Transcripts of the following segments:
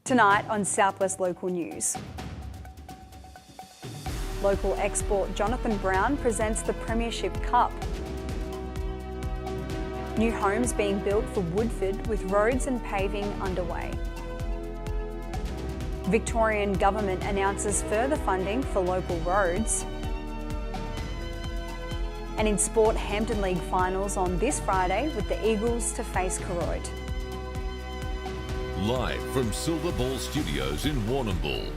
Tonight on Southwest Local News. Local export Jonathan Brown presents the Premiership Cup. New homes being built for Woodford with roads and paving underway. Victorian Government announces further funding for local roads. And in sport, Hampton League finals on this Friday with the Eagles to face Koroit. Live from Silver Ball Studios in Warrnambool,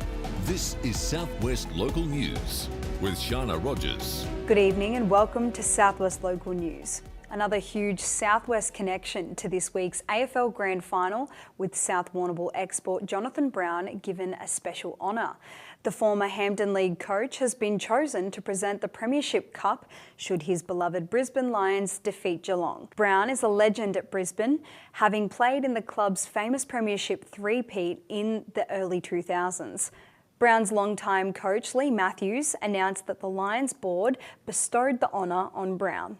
this is Southwest Local News with Sharna Rogers. Good evening and welcome to Southwest Local News. Another huge Southwest connection to this week's AFL Grand Final with South Warrnambool export Jonathan Brown given a special honour. The former Hampton League coach has been chosen to present the Premiership Cup should his beloved Brisbane Lions defeat Geelong. Brown is a legend at Brisbane, having played in the club's famous Premiership three-peat in the early 2000s. Brown's longtime coach Lee Matthews announced that the Lions board bestowed the honour on Brown.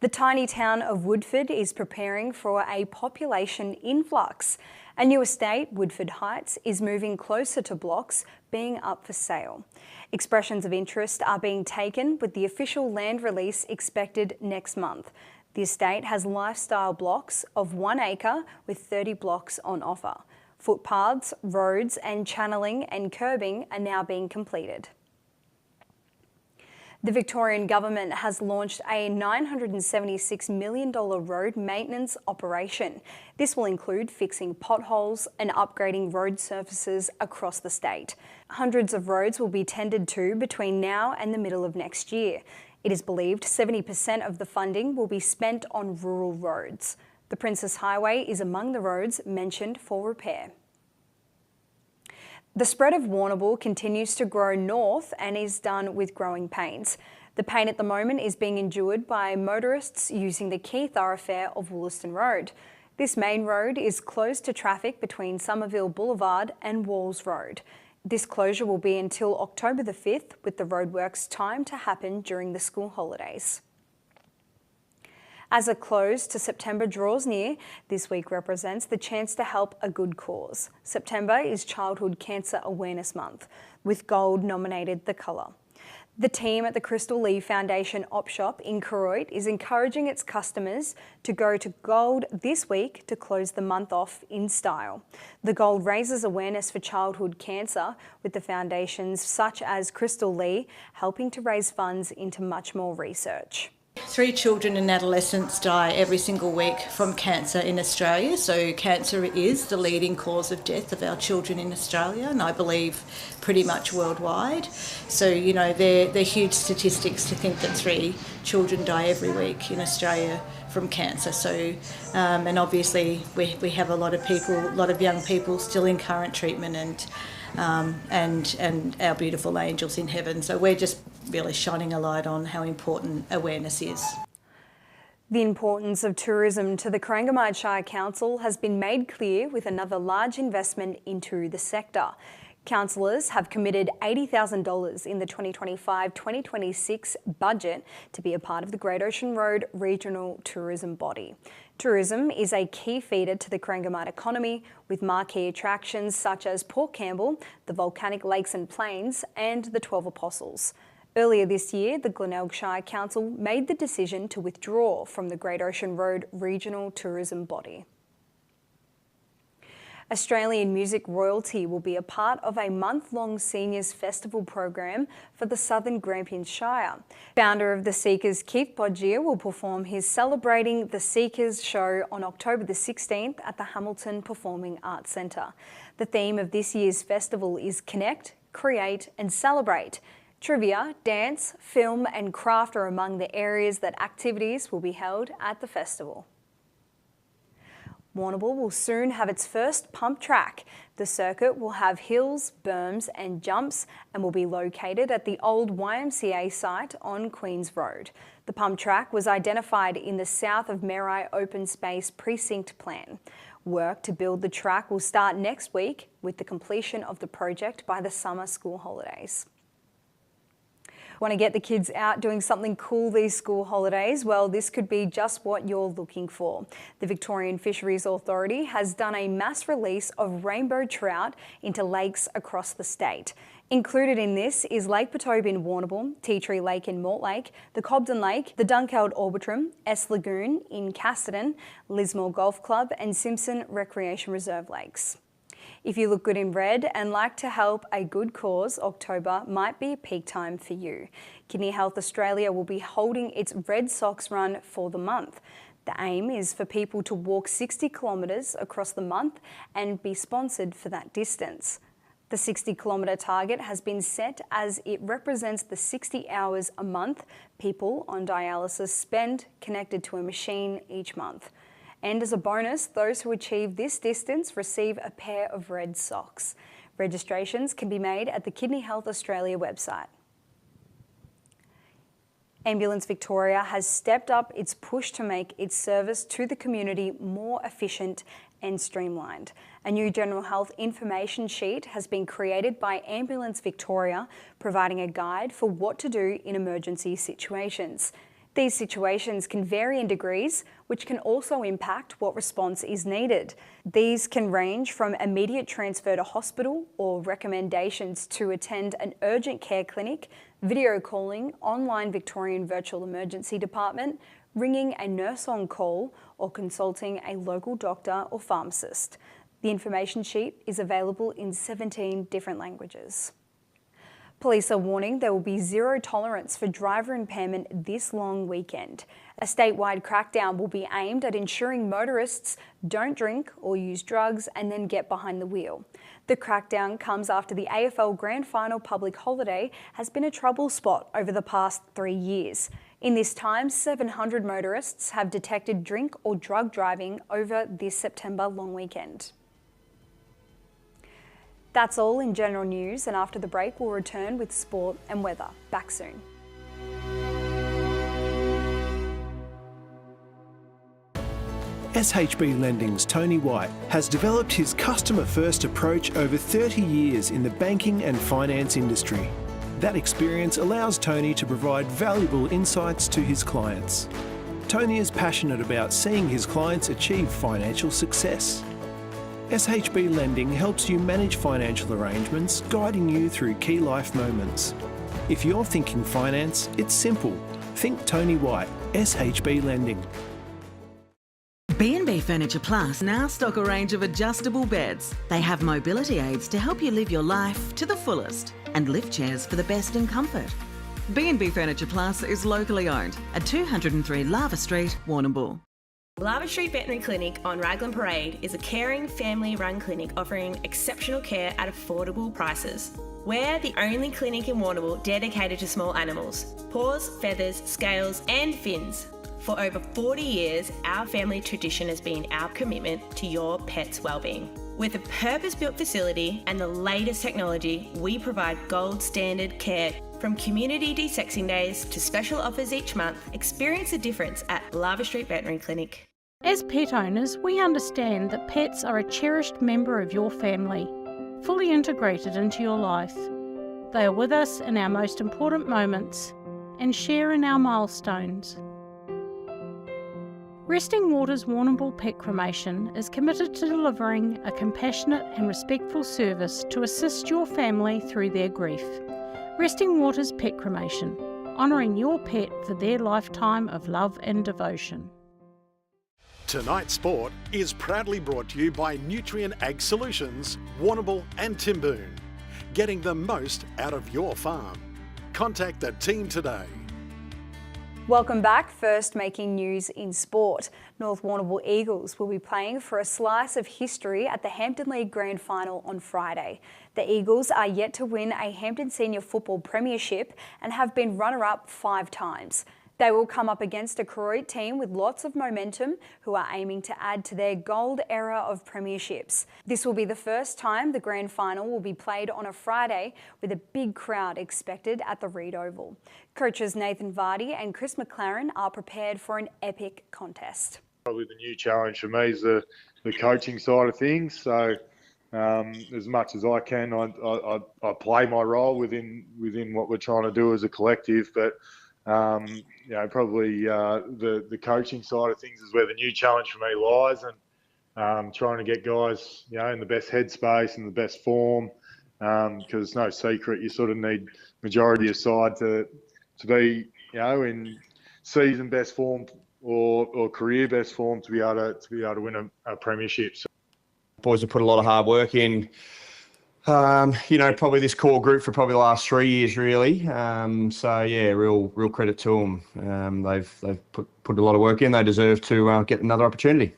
The tiny town of Woodford is preparing for a population influx. A new estate, Woodford Heights, is moving closer to blocks being up for sale. Expressions of interest are being taken with the official land release expected next month. The estate has lifestyle blocks of 1 acre with 30 blocks on offer. Footpaths, roads and channelling and curbing are now being completed. The Victorian Government has launched a $976 million road maintenance operation. This will include fixing potholes and upgrading road surfaces across the state. Hundreds of roads will be tended to between now and the middle of next year. It is believed 70% of the funding will be spent on rural roads. The Princess Highway is among the roads mentioned for repair. The spread of Warrnambool continues to grow north and is done with growing pains. The pain at the moment is being endured by motorists using the key thoroughfare of Wollaston Road. This main road is closed to traffic between Somerville Boulevard and Walls Road. This closure will be until October the 5th, with the roadworks timed to happen during the school holidays. As a close to September draws near, this week represents the chance to help a good cause. September is Childhood Cancer Awareness Month, with gold nominated the colour. The team at the Crystal Lee Foundation Op Shop in Koroit is encouraging its customers to go to gold this week to close the month off in style. The gold raises awareness for childhood cancer, with the foundations such as Crystal Lee helping to raise funds into much more research. 3 children and adolescents die every single week from cancer in Australia, so cancer is the leading cause of death of our children in Australia, and I believe pretty much worldwide. So, you know, they're huge statistics to think that 3 children die every week in Australia from cancer. So, and obviously we have a lot of young people still in current treatment and our beautiful angels in heaven. So we're just really shining a light on how important awareness is. The importance of tourism to the Corangamite Shire Council has been made clear with another large investment into the sector. Councillors have committed $80,000 in the 2025-2026 budget to be a part of the Great Ocean Road Regional Tourism Body. Tourism is a key feeder to the Corangamite economy, with marquee attractions such as Port Campbell, the volcanic lakes and plains, and the 12 Apostles. Earlier this year, the Glenelg Shire Council made the decision to withdraw from the Great Ocean Road Regional Tourism Body. Australian music royalty will be a part of a month-long seniors festival program for the Southern Grampians Shire. Founder of the Seekers, Keith Bodgier, will perform his Celebrating the Seekers show on October the 16th at the Hamilton Performing Arts Centre. The theme of this year's festival is Connect, Create and Celebrate. Trivia, dance, film and craft are among the areas that activities will be held at the festival. Warrnambool will soon have its first pump track. The circuit will have hills, berms and jumps and will be located at the old YMCA site on Queen's Road. The pump track was identified in the south of Merri Open Space Precinct Plan. Work to build the track will start next week, with the completion of the project by the summer school holidays. Want to get the kids out doing something cool these school holidays? Well, this could be just what you're looking for. The Victorian Fisheries Authority has done a mass release of rainbow trout into lakes across the state. Included in this is Lake Potobe in Warrnambool, Tea Tree Lake in Mortlake, the Cobden Lake, the Dunkeld Orbitrum, S Lagoon in Casterton, Lismore Golf Club and Simpson Recreation Reserve Lakes. If you look good in red and like to help a good cause, October might be a peak time for you. Kidney Health Australia will be holding its Red Socks Run for the month. The aim is for people to walk 60 kilometres across the month and be sponsored for that distance. The 60-kilometre target has been set as it represents the 60 hours a month people on dialysis spend connected to a machine each month. And as a bonus, those who achieve this distance receive a pair of red socks. Registrations can be made at the Kidney Health Australia website. Ambulance Victoria has stepped up its push to make its service to the community more efficient and streamlined. A new general health information sheet has been created by Ambulance Victoria, providing a guide for what to do in emergency situations. These situations can vary in degrees, which can also impact what response is needed. These can range from immediate transfer to hospital or recommendations to attend an urgent care clinic, video calling, online Victorian virtual emergency department, ringing a nurse on call, or consulting a local doctor or pharmacist. The information sheet is available in 17 different languages. Police are warning there will be zero tolerance for driver impairment this long weekend. A statewide crackdown will be aimed at ensuring motorists don't drink or use drugs and then get behind the wheel. The crackdown comes after the AFL Grand Final public holiday has been a trouble spot over the past 3 years. In this time, 700 motorists have detected drink or drug driving over this September long weekend. That's all in general news, and after the break we'll return with sport and weather. Back soon. SHB Lending's Tony White has developed his customer-first approach over 30 years in the banking and finance industry. That experience allows Tony to provide valuable insights to his clients. Tony is passionate about seeing his clients achieve financial success. SHB Lending helps you manage financial arrangements, guiding you through key life moments. If you're thinking finance, it's simple. Think Tony White, SHB Lending. B&B Furniture Plus now stock a range of adjustable beds. They have mobility aids to help you live your life to the fullest and lift chairs for the best in comfort. B&B Furniture Plus is locally owned at 203 Lava Street, Warrnambool. Lava Street Veterinary Clinic on Raglan Parade is a caring, family-run clinic offering exceptional care at affordable prices. We're the only clinic in Warrnambool dedicated to small animals. Paws, feathers, scales and fins. For over 40 years, our family tradition has been our commitment to your pet's wellbeing. With a purpose-built facility and the latest technology, we provide gold standard care. From community de-sexing days to special offers each month, experience the difference at Lava Street Veterinary Clinic. As pet owners, we understand that pets are a cherished member of your family, fully integrated into your life. They are with us in our most important moments and share in our milestones. Resting Waters Warrnambool Pet Cremation is committed to delivering a compassionate and respectful service to assist your family through their grief. Resting Waters Pet Cremation, honouring your pet for their lifetime of love and devotion. Tonight's sport is proudly brought to you by Nutrient Ag Solutions, Warrnambool and Timboon. Getting the most out of your farm. Contact the team today. Welcome back. First, making news in sport. North Warrnambool Eagles will be playing for a slice of history at the Hampton League Grand Final on Friday. The Eagles are yet to win a Hampton Senior Football Premiership and have been runner-up 5 times. They will come up against a Koroit team with lots of momentum who are aiming to add to their gold era of premierships. This will be the first time the grand final will be played on a Friday with a big crowd expected at the Reed Oval. Coaches Nathan Vardy and Chris McLaren are prepared for an epic contest. Probably the new challenge for me is the coaching side of things. So as much as I can. I play my role within what we're trying to do as a collective, but probably the coaching side of things is where the new challenge for me lies, and trying to get guys in the best headspace and the best form, because it's no secret you sort of need majority of side to be in season best form or career best form to be able to win a premiership. So, boys have put a lot of hard work in. Probably this core group for probably the last 3 years, really. Real credit to them. They've put a lot of work in. They deserve to get another opportunity.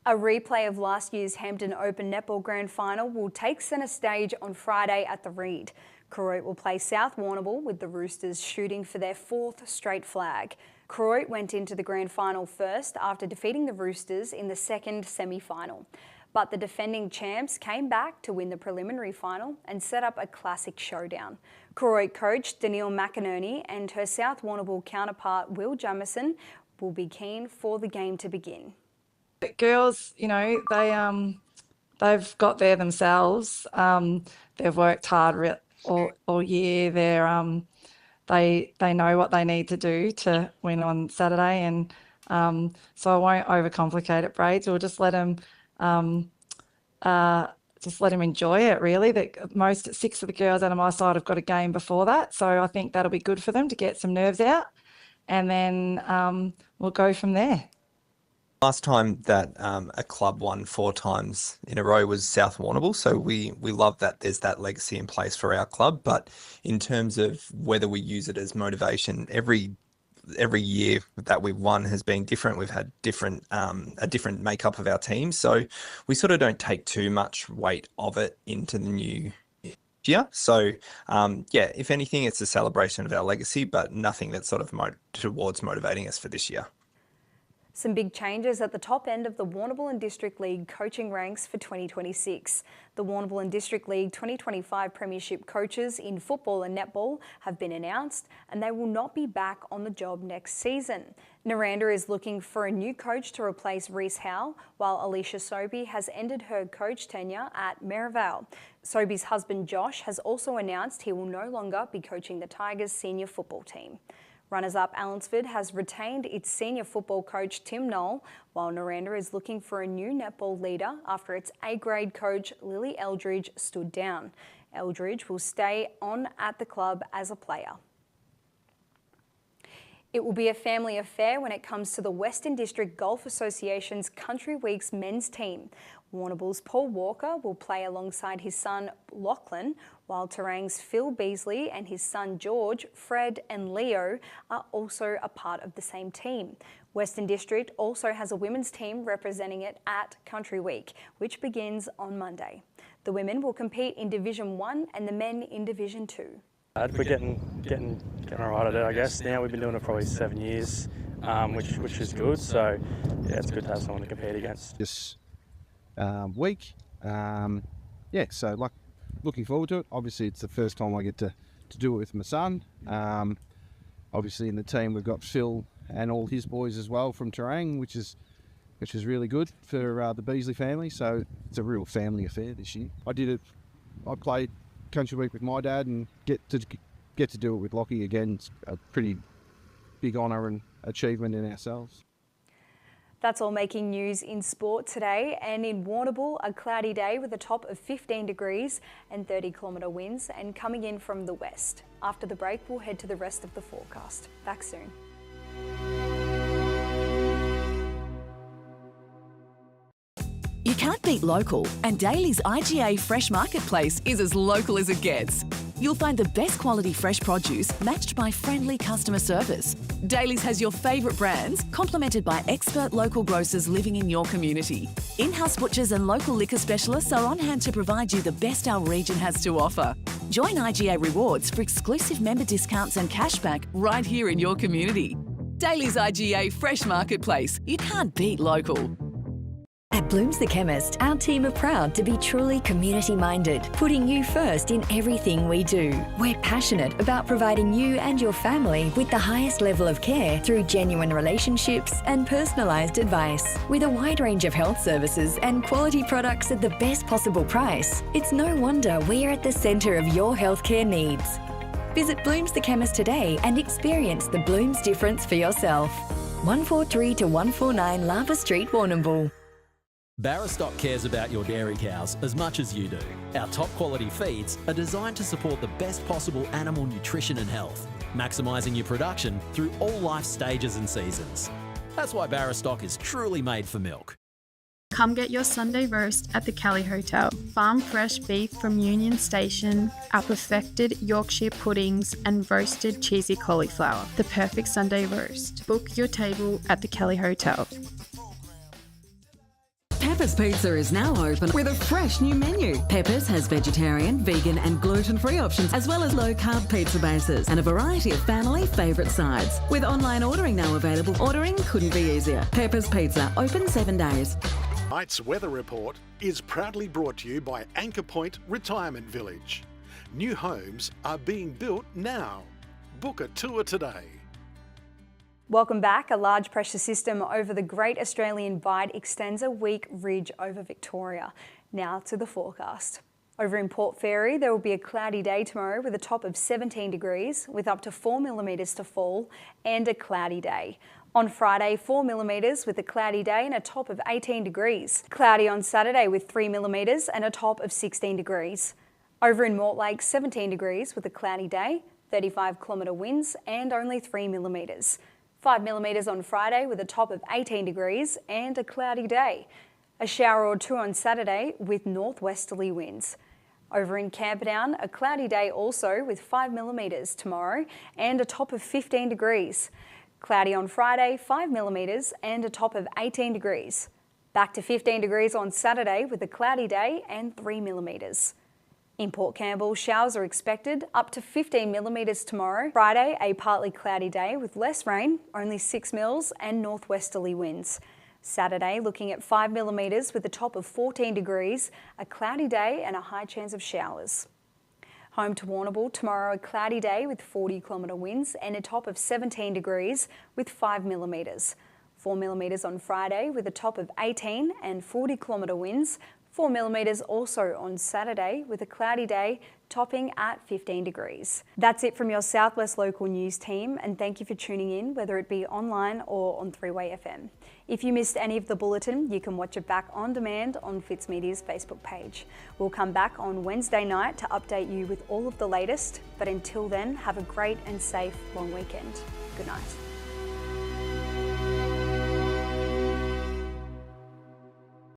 A replay of last year's Hampton Open Netball Grand Final will take centre stage on Friday at the Reed. Koroit will play South Warrnambool, with the Roosters shooting for their 4th straight flag. Koroit went into the Grand Final first after defeating the Roosters in the second semi-final. But the defending champs came back to win the preliminary final and set up a classic showdown. Koroit coach Danielle McInerney and her South Warrnambool counterpart Will Jamieson will be keen for the game to begin. The girls, they've got there themselves. They've worked hard all year. They know what they need to do to win on Saturday, and so I won't overcomplicate it, Braids. We'll just let them enjoy it. Really, most 6 of the girls out of my side have got a game before that, so I think that'll be good for them to get some nerves out, and then we'll go from there. Last time that a club won 4 times in a row was South Warrnambool, so we love that there's that legacy in place for our club. But in terms of whether we use it as motivation, every year that we've won has been different. We've had a different makeup of our team, so we sort of don't take too much weight of it into the new year. So if anything, it's a celebration of our legacy, but nothing that's sort of towards motivating us for this year. Some big changes at the top end of the Warrnambool and District League coaching ranks for 2026. The Warrnambool and District League 2025 Premiership coaches in football and netball have been announced, and they will not be back on the job next season. Naranda is looking for a new coach to replace Reese Howe, while Alicia Sobey has ended her coach tenure at Merivale. Sobey's husband Josh has also announced he will no longer be coaching the Tigers senior football team. Runners-up Allensford has retained its senior football coach Tim Knoll, while Naranda is looking for a new netball leader after its A-grade coach Lily Eldridge stood down. Eldridge will stay on at the club as a player. It will be a family affair when it comes to the Western District Golf Association's Country Weeks men's team. Warrnambool's Paul Walker will play alongside his son Lachlan, while Terang's Phil Beasley and his son George, Fred and Leo are also a part of the same team. Western District also has a women's team representing it at Country Week, which begins on Monday. The women will compete in Division 1 and the men in Division 2. We're getting all right at it, I guess. Now we've been doing it probably 7 years, which is good. So yeah, it's good to have someone to compete against. This week, so looking forward to it. Obviously, it's the first time I get to do it with my son. Obviously, in the team we've got Phil and all his boys as well from Terang, which is really good for the Beasley family. So it's a real family affair this year. I played Country Week with my dad, and get to do it with Lockie again. It's a pretty big honour and achievement in ourselves. That's all making news in sport today, and in Warrnambool, a cloudy day with a top of 15 degrees and 30-kilometre winds, and coming in from the west. After the break, we'll head to the rest of the forecast. Back soon. You can't beat local, and Daly's IGA Fresh Marketplace is as local as it gets. You'll find the best quality fresh produce matched by friendly customer service. Daly's has your favourite brands, complemented by expert local grocers living in your community. In-house butchers and local liquor specialists are on hand to provide you the best our region has to offer. Join IGA Rewards for exclusive member discounts and cashback right here in your community. Daly's IGA Fresh Marketplace. You can't beat local. At Bloom's the Chemist, our team are proud to be truly community-minded, putting you first in everything we do. We're passionate about providing you and your family with the highest level of care through genuine relationships and personalised advice. With a wide range of health services and quality products at the best possible price, it's no wonder we're at the centre of your healthcare needs. Visit Bloom's the Chemist today and experience the Bloom's difference for yourself. 143 to 149 Lava Street, Warrnambool. Barrastock cares about your dairy cows as much as you do. Our top quality feeds are designed to support the best possible animal nutrition and health, maximising your production through all life stages and seasons. That's why Barrastock is truly made for milk. Come get your Sunday roast at the Kelly Hotel. Farm fresh beef from Union Station, our perfected Yorkshire puddings and roasted cheesy cauliflower. The perfect Sunday roast. Book your table at the Kelly Hotel. Pepper's Pizza is now open with a fresh new menu. Pepper's has vegetarian, vegan and gluten-free options as well as low-carb pizza bases and a variety of family favourite sides. With online ordering now available, ordering couldn't be easier. Pepper's Pizza, open 7 days. Tonight's weather report is proudly brought to you by Anchor Point Retirement Village. New homes are being built now. Book a tour today. Welcome back. A large pressure system over the Great Australian Bight extends a weak ridge over Victoria. Now to the forecast. Over in Port Fairy, there will be a cloudy day tomorrow with a top of 17 degrees with up to 4 millimetres to fall and a cloudy day. On Friday, 4 millimetres with a cloudy day and a top of 18 degrees. Cloudy on Saturday with 3 millimetres and a top of 16 degrees. Over in Mortlake, 17 degrees with a cloudy day, 35-kilometre winds and only 3 millimetres. 5 millimetres on Friday with a top of 18 degrees and a cloudy day. A shower or two on Saturday with northwesterly winds. Over in Camperdown, a cloudy day also with 5 millimetres tomorrow and a top of 15 degrees. Cloudy on Friday, 5 millimetres and a top of 18 degrees. Back to 15 degrees on Saturday with a cloudy day and 3 millimetres. In Port Campbell, showers are expected up to 15 millimetres tomorrow. Friday, a partly cloudy day with less rain, only 6 mils and northwesterly winds. Saturday, looking at 5 millimetres with a top of 14 degrees, a cloudy day and a high chance of showers. Home to Warrnambool, tomorrow a cloudy day with 40-kilometre winds and a top of 17 degrees with 5 millimetres. 4 millimetres on Friday with a top of 18 and 40-kilometre winds. 4 millimetres also on Saturday with a cloudy day topping at 15 degrees. That's it from your Southwest Local News team, and thank you for tuning in, whether it be online or on 3-Way FM. If you missed any of the bulletin, you can watch it back on demand on Fitzmedias Facebook page. We'll come back on Wednesday night to update you with all of the latest, but until then, have a great and safe long weekend. Good night.